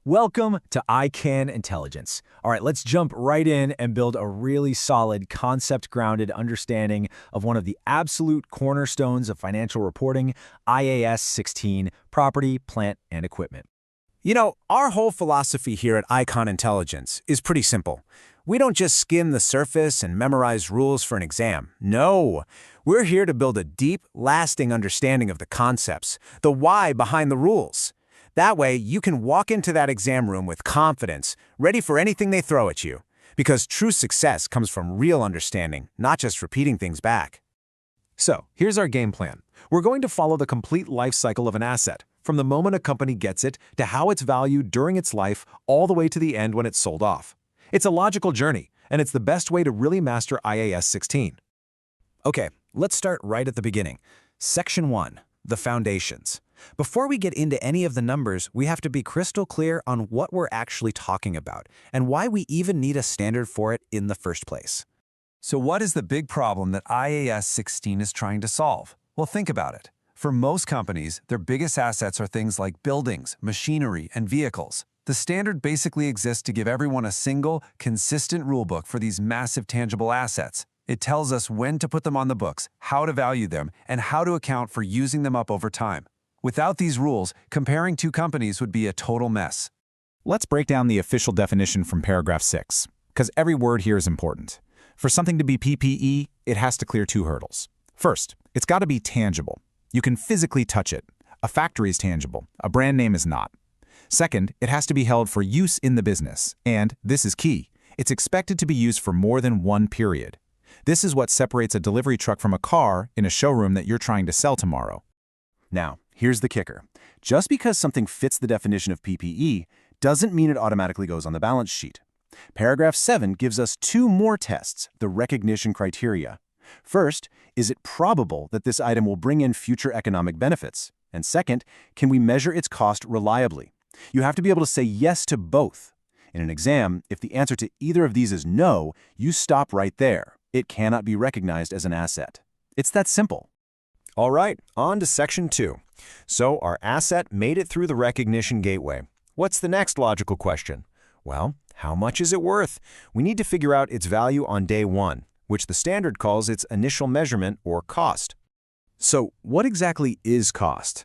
Welcome to ICAN Intelligence. All right, let's jump right in and build a really solid concept-grounded understanding of one of the absolute cornerstones of financial reporting, IAS 16, property, plant, and equipment. You know, our whole philosophy here at ICAN Intelligence is pretty simple. We don't just skim the surface and memorize rules for an exam. No, we're here to build a deep, lasting understanding of the concepts, the why behind the rules. That way, you can walk into that exam room with confidence, ready for anything they throw at you. Because true success comes from real understanding, not just repeating things back. So, here's our game plan. We're going to follow the complete life cycle of an asset, from the moment a company gets it to how it's valued during its life, all the way to the end when it's sold off. It's a logical journey, and it's the best way to really master IAS 16. Okay, let's start right at the beginning. Section 1, the foundations. Before we get into any of the numbers, we have to be crystal clear on what we're actually talking about and why we even need a standard for it in the first place. So what is the big problem that IAS 16 is trying to solve? Well, think about it. For most companies, their biggest assets are things like buildings, machinery, and vehicles. The standard basically exists to give everyone a single, consistent rulebook for these massive tangible assets. It tells us when to put them on the books, how to value them, and how to account for using them up over time. Without these rules, comparing two companies would be a total mess. Let's break down the official definition from paragraph 6, because every word here is important. For something to be PPE, it has to clear two hurdles. First, it's got to be tangible. You can physically touch it. A factory is tangible. A brand name is not. Second, it has to be held for use in the business. And, this is key, it's expected to be used for more than one period. This is what separates a delivery truck from a car in a showroom that you're trying to sell tomorrow. Now, here's the kicker. Just because something fits the definition of PPE doesn't mean it automatically goes on the balance sheet. Paragraph 7 gives us two more tests, the recognition criteria. First, is it probable that this item will bring in future economic benefits? And second, can we measure its cost reliably? You have to be able to say yes to both. In an exam, if the answer to either of these is no, you stop right there. It cannot be recognized as an asset. It's that simple. All right, on to Section 2. So our asset made it through the recognition gateway. What's the next logical question? Well, how much is it worth? We need to figure out its value on day one, which the standard calls its initial measurement or cost. So, what exactly is cost?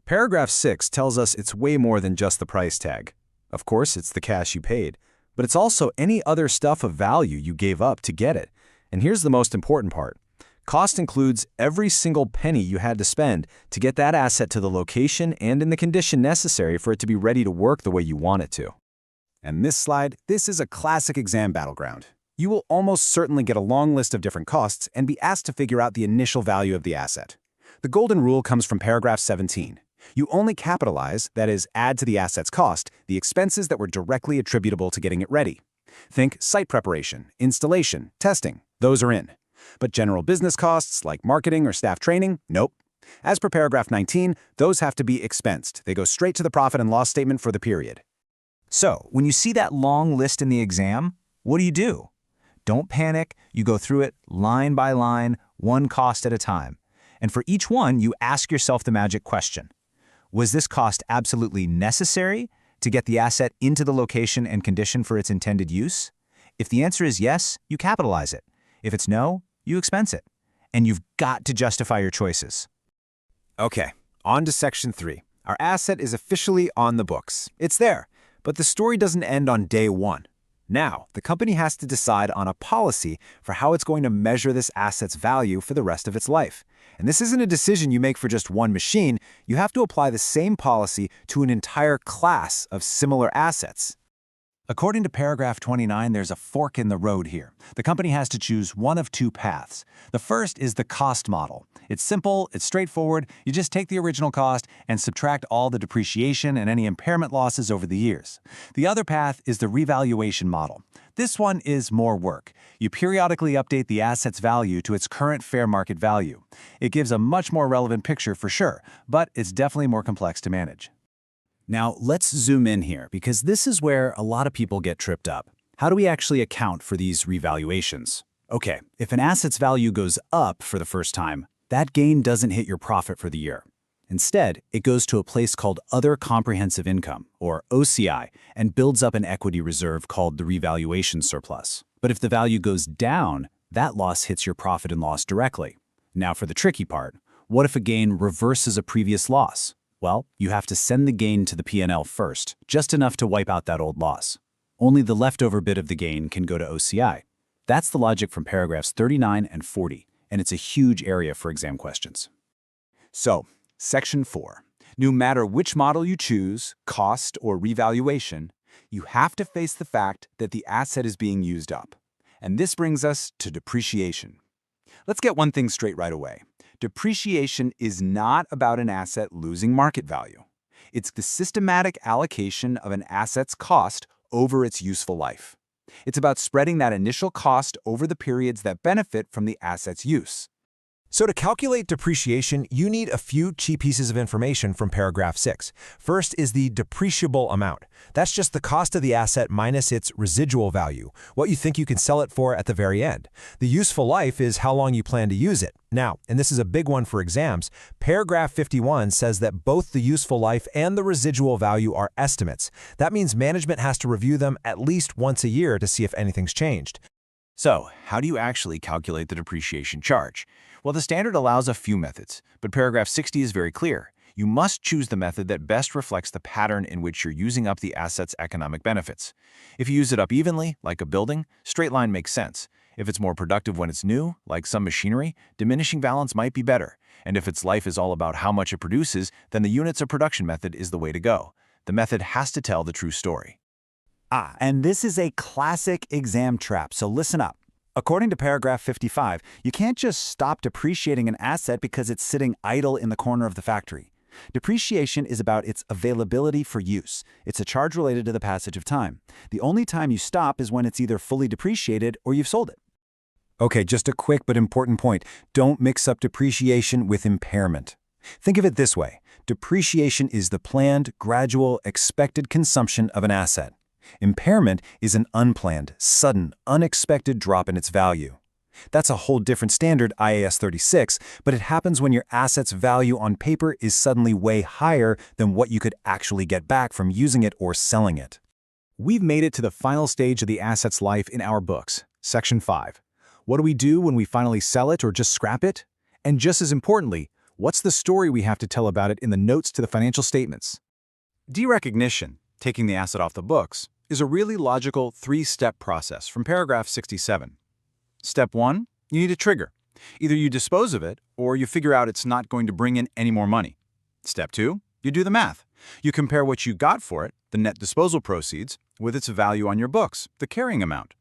Paragraph 6 tells us it's way more than just the price tag. Of course, it's the cash you paid, but it's also any other stuff of value you gave up to get it. And here's the most important part. Cost includes every single penny you had to spend to get that asset to the location and in the condition necessary for it to be ready to work the way you want it to. And this slide, this is a classic exam battleground. You will almost certainly get a long list of different costs and be asked to figure out the initial value of the asset. The golden rule comes from paragraph 17. You only capitalize, that is, add to the asset's cost, the expenses that were directly attributable to getting it ready. Think site preparation, installation, testing. Those are in. But general business costs, like marketing or staff training, nope. As per paragraph 19, those have to be expensed. They go straight to the profit and loss statement for the period. So, when you see that long list in the exam, what do? Don't panic. You go through it line by line, one cost at a time. And for each one, you ask yourself the magic question. Was this cost absolutely necessary to get the asset into the location and condition for its intended use? If the answer is yes, you capitalize it. If it's no, you expense it. And you've got to justify your choices. Okay, on to Section 3. Our asset is officially on the books. It's there, but the story doesn't end on day one. Now, the company has to decide on a policy for how it's going to measure this asset's value for the rest of its life. And this isn't a decision you make for just one machine. You have to apply the same policy to an entire class of similar assets. According to paragraph 29, there's a fork in the road here. The company has to choose one of two paths. The first is the cost model. It's simple, it's straightforward. You just take the original cost and subtract all the depreciation and any impairment losses over the years. The other path is the revaluation model. This one is more work. You periodically update the asset's value to its current fair market value. It gives a much more relevant picture for sure, but it's definitely more complex to manage. Now, let's zoom in here, because this is where a lot of people get tripped up. How do we actually account for these revaluations? Okay, if an asset's value goes up for the first time, that gain doesn't hit your profit for the year. Instead, it goes to a place called Other Comprehensive Income, or OCI, and builds up an equity reserve called the revaluation surplus. But if the value goes down, that loss hits your profit and loss directly. Now for the tricky part. What if a gain reverses a previous loss? Well, you have to send the gain to the P&L first, just enough to wipe out that old loss. Only the leftover bit of the gain can go to OCI. That's the logic from paragraphs 39 and 40, and it's a huge area for exam questions. So, Section 4. No matter which model you choose, cost or revaluation, you have to face the fact that the asset is being used up. And this brings us to depreciation. Let's get one thing straight right away. Depreciation is not about an asset losing market value. It's the systematic allocation of an asset's cost over its useful life. It's about spreading that initial cost over the periods that benefit from the asset's use. So to calculate depreciation, you need a few key pieces of information from paragraph 6. First is the depreciable amount. That's just the cost of the asset minus its residual value, what you think you can sell it for at the very end. The useful life is how long you plan to use it. Now, and this is a big one for exams, paragraph 51 says that both the useful life and the residual value are estimates. That means management has to review them at least once a year to see if anything's changed. So, how do you actually calculate the depreciation charge? Well, the standard allows a few methods, but paragraph 60 is very clear. You must choose the method that best reflects the pattern in which you're using up the asset's economic benefits. If you use it up evenly, like a building, straight line makes sense. If it's more productive when it's new, like some machinery, diminishing balance might be better. And if its life is all about how much it produces, then the units of production method is the way to go. The method has to tell the true story. And this is a classic exam trap, so listen up. According to paragraph 55, you can't just stop depreciating an asset because it's sitting idle in the corner of the factory. Depreciation is about its availability for use. It's a charge related to the passage of time. The only time you stop is when it's either fully depreciated or you've sold it. Okay, just a quick but important point. Don't mix up depreciation with impairment. Think of it this way. Depreciation is the planned, gradual, expected consumption of an asset. Impairment is an unplanned, sudden, unexpected drop in its value. That's a whole different standard, IAS 36, but it happens when your asset's value on paper is suddenly way higher than what you could actually get back from using it or selling it. We've made it to the final stage of the asset's life in our books, Section 5. What do we do when we finally sell it or just scrap it? And just as importantly, what's the story we have to tell about it in the notes to the financial statements? Derecognition, taking the asset off the books, is a really logical three-step process from paragraph 67. Step 1, you need a trigger. Either you dispose of it or you figure out it's not going to bring in any more money. Step 2, you do the math. You compare what you got for it, the net disposal proceeds, with its value on your books, the carrying amount.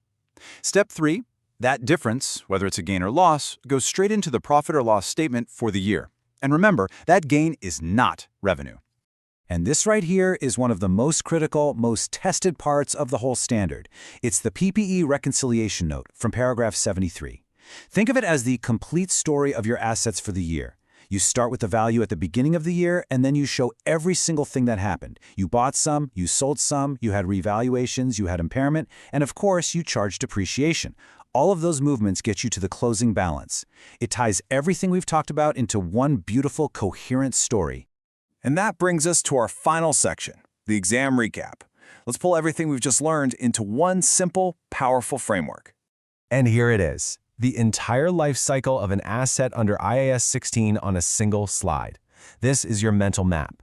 Step 3, that difference, whether it's a gain or loss, goes straight into the profit or loss statement for the year. And remember, that gain is not revenue. And this right here is one of the most critical, most tested parts of the whole standard. It's the PPE reconciliation note from paragraph 73. Think of it as the complete story of your assets for the year. You start with the value at the beginning of the year, and then you show every single thing that happened. You bought some, you sold some, you had revaluations, you had impairment, and of course, you charged depreciation. All of those movements get you to the closing balance. It ties everything we've talked about into one beautiful, coherent story. And that brings us to our final section, the exam recap. Let's pull everything we've just learned into one simple, powerful framework. And here it is, the entire life cycle of an asset under IAS 16 on a single slide. This is your mental map.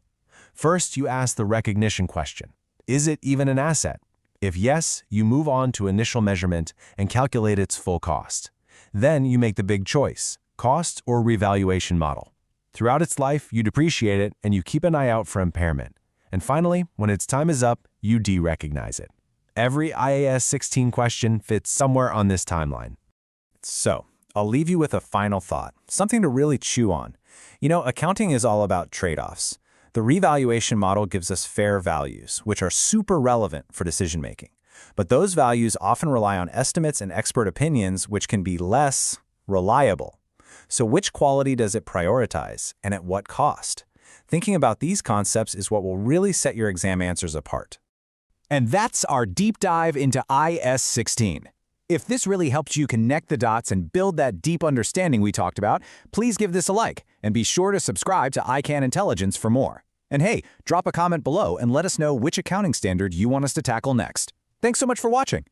First, you ask the recognition question. Is it even an asset? If yes, you move on to initial measurement and calculate its full cost. Then you make the big choice, cost or revaluation model. Throughout its life, you depreciate it and you keep an eye out for impairment. And finally, when its time is up, you derecognize it. Every IAS 16 question fits somewhere on this timeline. So, I'll leave you with a final thought, something to really chew on. You know, accounting is all about trade-offs. The revaluation model gives us fair values, which are super relevant for decision-making. But those values often rely on estimates and expert opinions, which can be less reliable. So which quality does it prioritize, and at what cost? Thinking about these concepts is what will really set your exam answers apart. And that's our deep dive into IAS 16. If this really helped you connect the dots and build that deep understanding we talked about, please give this a like and be sure to subscribe to ICAN Intelligence for more. And hey, drop a comment below and let us know which accounting standard you want us to tackle next. Thanks so much for watching.